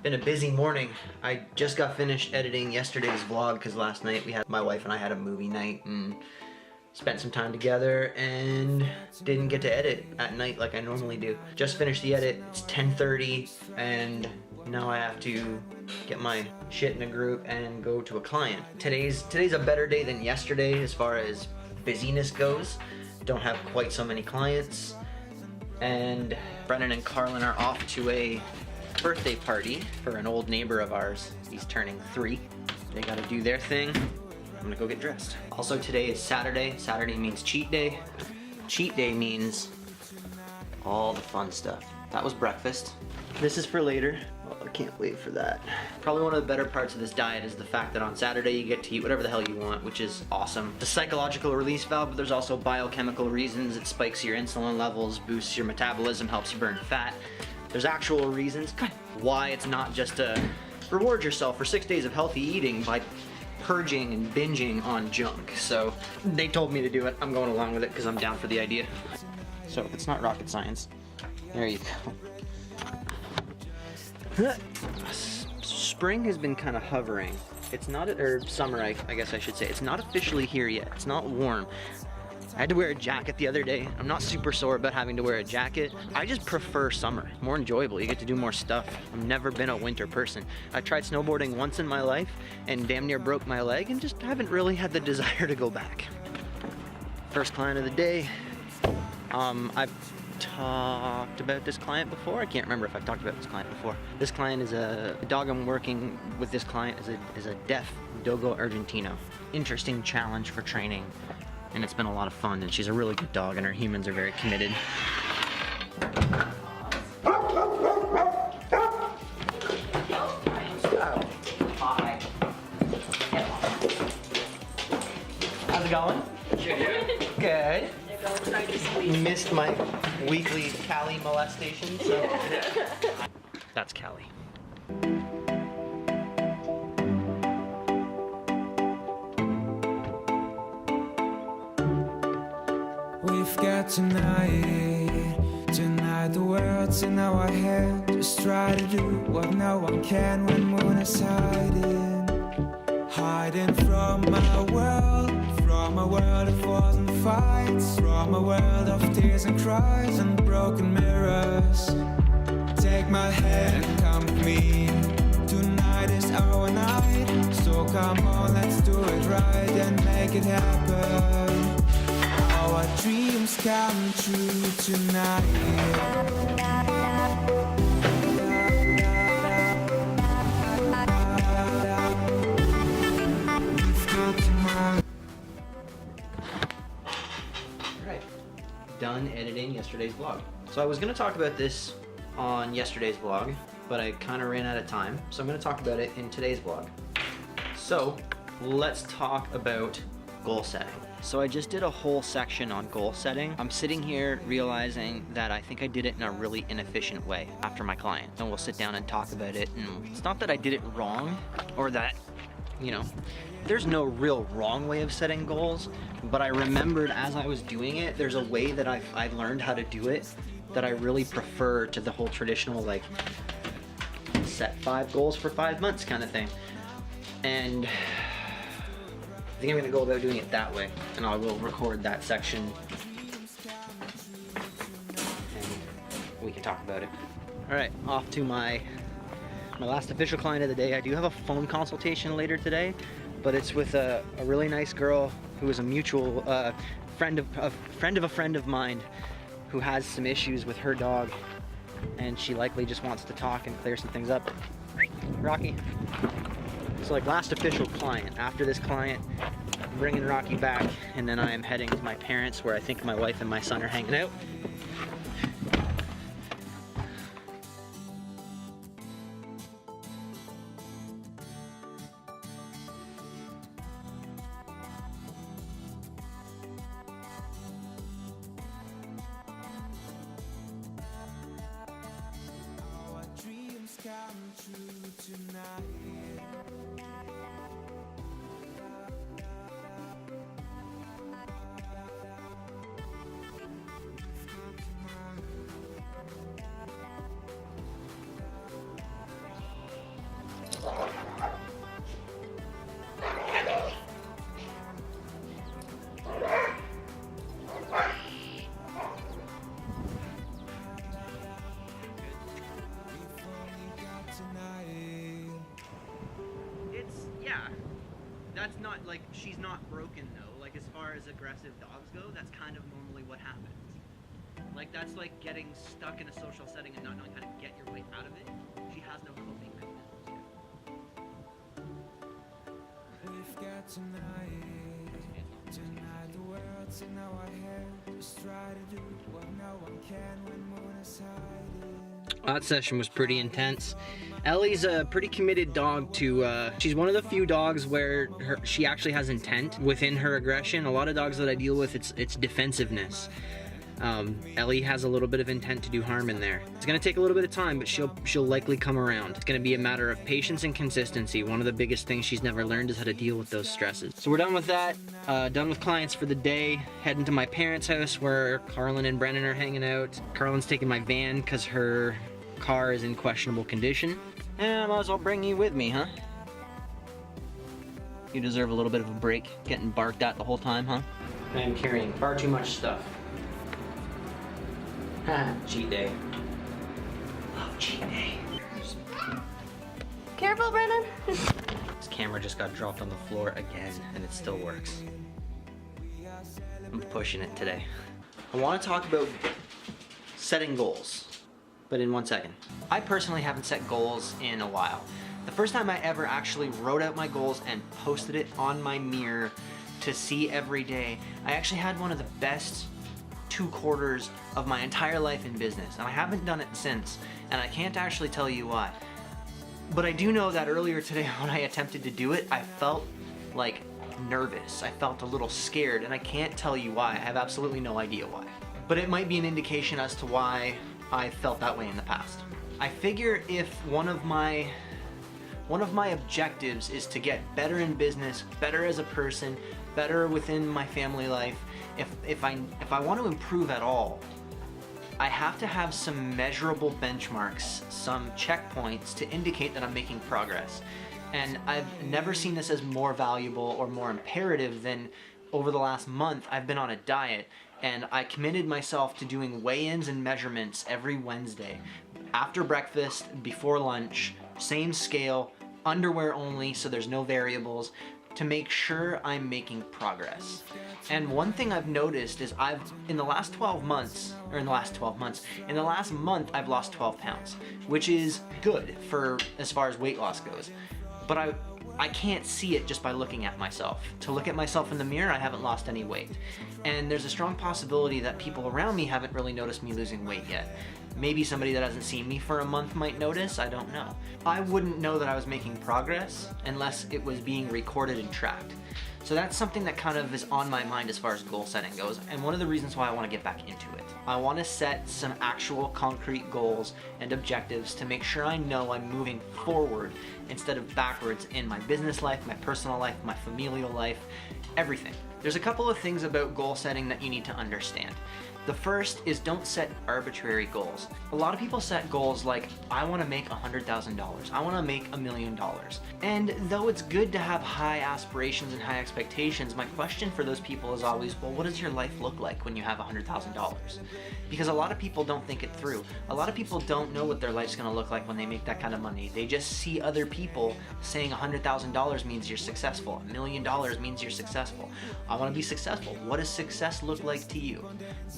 Been a busy morning. I just got finished editing yesterday's vlog because last night my wife and I had a movie night and spent some time together and didn't get to edit at night like I normally do. Just finished the edit, it's 10:30 and now I have to get my shit in a group and go to a client. Today's a better day than yesterday as far as busyness goes. Don't have quite so many clients. And Brennan and Carlin are off to a birthday party for an old neighbor of ours. He's turning 3. They gotta do their thing. I'm gonna go get dressed. Also, today is Saturday. Saturday means cheat day. Cheat day means all the fun stuff. That was breakfast. This is for later. Oh, I can't wait for that. Probably one of the better parts of this diet is the fact that on Saturday you get to eat whatever the hell you want, which is awesome. The psychological release valve, but there's also biochemical reasons. It spikes your insulin levels, boosts your metabolism, helps you burn fat. There's actual reasons why it's not just to reward yourself for 6 days of healthy eating by purging and binging on junk. So they told me to do it. I'm going along with it because I'm down for the idea. So if it's not rocket science, there you go. Spring has been kind of hovering. It's not, or summer I guess I should say. It's not officially here yet. It's not warm. I had to wear a jacket the other day. I'm not super sore about having to wear a jacket. I just prefer summer. More enjoyable. You get to do more stuff. I've never been a winter person. I tried snowboarding once in my life and damn near broke my leg and just haven't really had the desire to go back. First client of the day. I've talked about this client before. I can't remember if I've talked about this client before. This client is the dog I'm working with. This client is a deaf Dogo Argentino. Interesting challenge for training. And it's been a lot of fun, and she's a really good dog, and her humans are very committed. Hi. How's it going? Good. Missed my weekly Callie molestation, so. That's Callie. We've got tonight the world's in our head. Just try to do what no one can when moon is hiding from my world, of wars and fights, from a world of tears and cries and broken mirrors. Take my hand and come with me. Tonight is our night, so come on, let's do it right and make it happen. Our dreams come true tonight. Alright, done editing yesterday's vlog. So I was going to talk about this on yesterday's vlog, but I kind of ran out of time, so I'm going to talk about it in today's vlog. So let's talk about goal setting. So I just did a whole section on goal setting. I'm sitting here realizing that I think I did it in a really inefficient way after my client. And we'll sit down and talk about it. And it's not that I did it wrong or that, you know, there's no real wrong way of setting goals, but I remembered as I was doing it, there's a way that I learned how to do it that I really prefer to the whole traditional, like, set 5 goals for 5 months kind of thing. And I think I'm going to go about doing it that way, and I will record that section and we can talk about it. Alright, off to my last official client of the day. I do have a phone consultation later today, but it's with a really nice girl who is a mutual friend of a friend of mine who has some issues with her dog, and she likely just wants to talk and clear some things up. Rocky. So like last official client. After this client, I'm bringing Rocky back, and then I am heading to my parents where I think my wife and my son are hanging out. Our dreams come true tonight. that's not, like, she's not broken though. Like, as far as aggressive dogs go, that's kind of normally what happens. Like, that's like getting stuck in a social setting and not knowing how to get your way out of it. She has no coping mechanisms yet. We've got tonight the world's in our head. Just try to do what no one can when moon is hiding. That session was pretty intense. Ellie's a pretty committed dog to, she's one of the few dogs where she actually has intent within her aggression. A lot of dogs that I deal with, it's defensiveness. Ellie has a little bit of intent to do harm in there. It's gonna take a little bit of time, but she'll likely come around. It's gonna be a matter of patience and consistency. One of the biggest things she's never learned is how to deal with those stresses. So we're done with that, done with clients for the day. Heading to my parents' house where Carlin and Brennan are hanging out. Carlin's taking my van because her car is in questionable condition. And I might as well bring you with me, huh? You deserve a little bit of a break, getting barked at the whole time, huh? I am carrying far too much stuff. Cheat day. Love cheat day. Careful, Brennan. This camera just got dropped on the floor again, and it still works. I'm pushing it today. I want to talk about setting goals, but in 1 second. I personally haven't set goals in a while. The first time I ever actually wrote out my goals and posted it on my mirror to see every day, I actually had one of the best 2 quarters of my entire life in business, and I haven't done it since, and I can't actually tell you why. But I do know that earlier today when I attempted to do it, I felt like nervous. I felt a little scared, and I can't tell you why. I have absolutely no idea why. But it might be an indication as to why I felt that way in the past. I figure if one of my objectives is to get better in business, better as a person, better within my family life, if I want to improve at all, I have to have some measurable benchmarks, some checkpoints to indicate that I'm making progress. And I've never seen this as more valuable or more imperative than over the last month. I've been on a diet, and I committed myself to doing weigh-ins and measurements every Wednesday. After breakfast, before lunch, same scale, underwear only, so there's no variables, to make sure I'm making progress. And one thing I've noticed is in the last month, I've lost 12 pounds, which is good for as far as weight loss goes. But I can't see it just by looking at myself. To look at myself in the mirror, I haven't lost any weight. And there's a strong possibility that people around me haven't really noticed me losing weight yet. Maybe somebody that hasn't seen me for a month might notice, I don't know. I wouldn't know that I was making progress unless it was being recorded and tracked. So that's something that kind of is on my mind as far as goal setting goes, and one of the reasons why I want to get back into it. I want to set some actual concrete goals and objectives to make sure I know I'm moving forward instead of backwards in my business life, my personal life, my familial life, everything. There's a couple of things about goal setting that you need to understand. The first is don't set arbitrary goals. A lot of people set goals like, I want to make $100,000. I want to make $1 million. And though it's good to have high aspirations and high expectations, my question for those people is always, well, what does your life look like when you have $100,000? Because a lot of people don't think it through. A lot of people don't know what their life's going to look like when they make that kind of money. They just see other people saying $100,000 means you're successful. $1 million means you're successful. I want to be successful. What does success look like to you?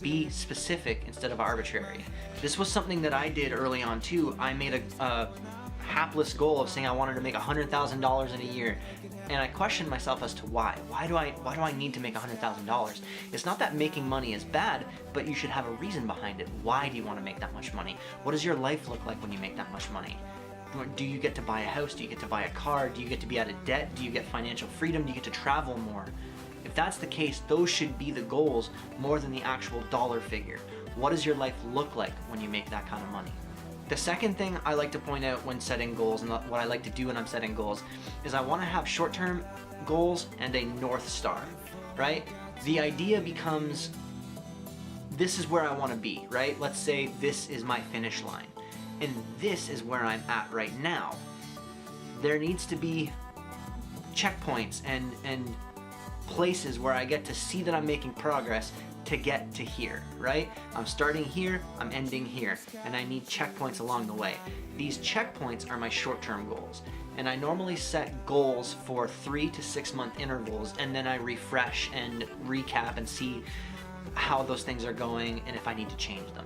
Be specific instead of arbitrary. This was something that I did early on too. I made a hapless goal of saying I wanted to make $100,000 in a year, and I questioned myself as to why. Why do I need to make $100,000? It's not that making money is bad, but you should have a reason behind it. Why do you want to make that much money? What does your life look like when you make that much money? Do you get to buy a house? Do you get to buy a car? Do you get to be out of debt? Do you get financial freedom? Do you get to travel more? If that's the case, those should be the goals more than the actual dollar figure. What does your life look like when you make that kind of money? The second thing I like to point out when setting goals, and what I like to do when I'm setting goals, is I want to have short-term goals and a North Star, right? The idea becomes, this is where I want to be, right? Let's say this is my finish line, and this is where I'm at right now. There needs to be checkpoints and places where I get to see that I'm making progress to get to here, right? I'm starting here, I'm ending here, and I need checkpoints along the way. These checkpoints are my short-term goals, and I normally set goals for 3 to 6 month intervals, and then I refresh and recap and see how those things are going and if I need to change them.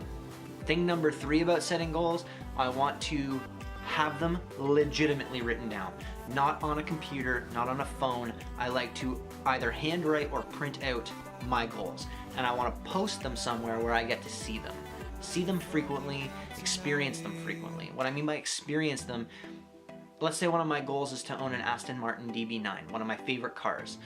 Thing number 3 about setting goals, I want to have them legitimately written down. Not on a computer, not on a phone. I like to either handwrite or print out my goals. And I want to post them somewhere where I get to see them. See them frequently, experience them frequently. What I mean by experience them, let's say one of my goals is to own an Aston Martin DB9, one of my favorite cars.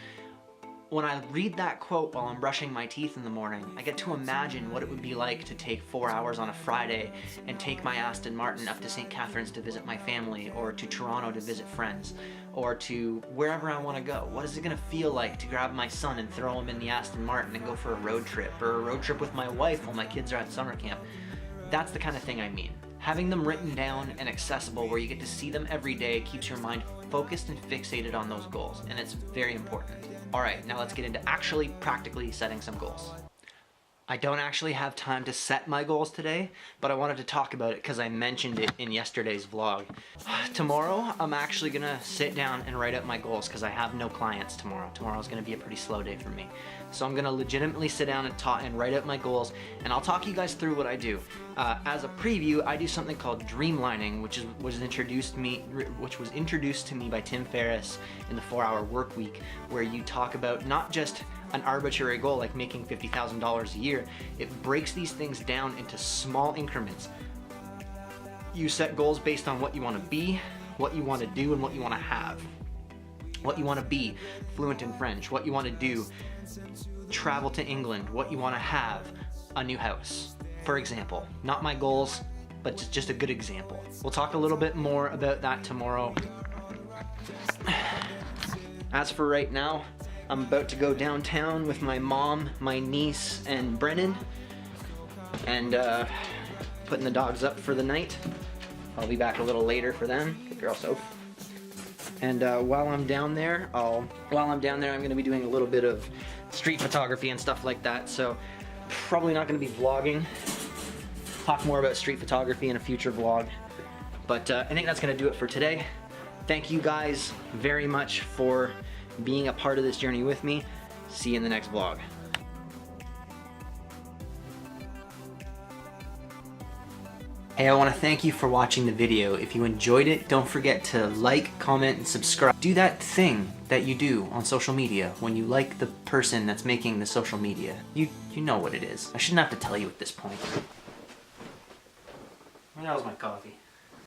When I read that quote while I'm brushing my teeth in the morning, I get to imagine what it would be like to take 4 hours on a Friday and take my Aston Martin up to St. Catharines to visit my family, or to Toronto to visit friends, or to wherever I want to go. What is it going to feel like to grab my son and throw him in the Aston Martin and go for a road trip, or a road trip with my wife while my kids are at summer camp? That's the kind of thing I mean. Having them written down and accessible where you get to see them every day keeps your mind focused and fixated on those goals, and it's very important. All right, now let's get into actually practically setting some goals. I don't actually have time to set my goals today, but I wanted to talk about it because I mentioned it in yesterday's vlog. Tomorrow, I'm actually gonna sit down and write out my goals because I have no clients tomorrow. Tomorrow's gonna be a pretty slow day for me. So I'm gonna legitimately sit down and write out my goals, and I'll talk you guys through what I do. As a preview, I do something called dreamlining, which was introduced to me by Tim Ferriss in the 4-Hour Workweek, where you talk about not just an arbitrary goal like making $50,000 a year. It breaks these things down into small increments. You set goals based on what you want to be, what you want to do, and what you want to have. What you want to be, fluent in French. What you want to do, travel to England. What you want to have, a new house. For example, not my goals, but just a good example. We'll talk a little bit more about that tomorrow. As for right now, I'm about to go downtown with my mom, my niece, and Brennan, and putting the dogs up for the night. I'll be back a little later for them. Good girl, Soph. And while I'm down there, I'm going to be doing a little bit of street photography and stuff like that. So probably not going to be vlogging. Talk more about street photography in a future vlog. But I think that's going to do it for today. Thank you guys very much for being a part of this journey with me. See you in the next vlog. Hey, I want to thank you for watching the video. If you enjoyed it, don't forget to like, comment, and subscribe. Do that thing that you do on social media when you like the person that's making the social media. You know what it is. I shouldn't have to tell you at this point. Where the hell's my coffee?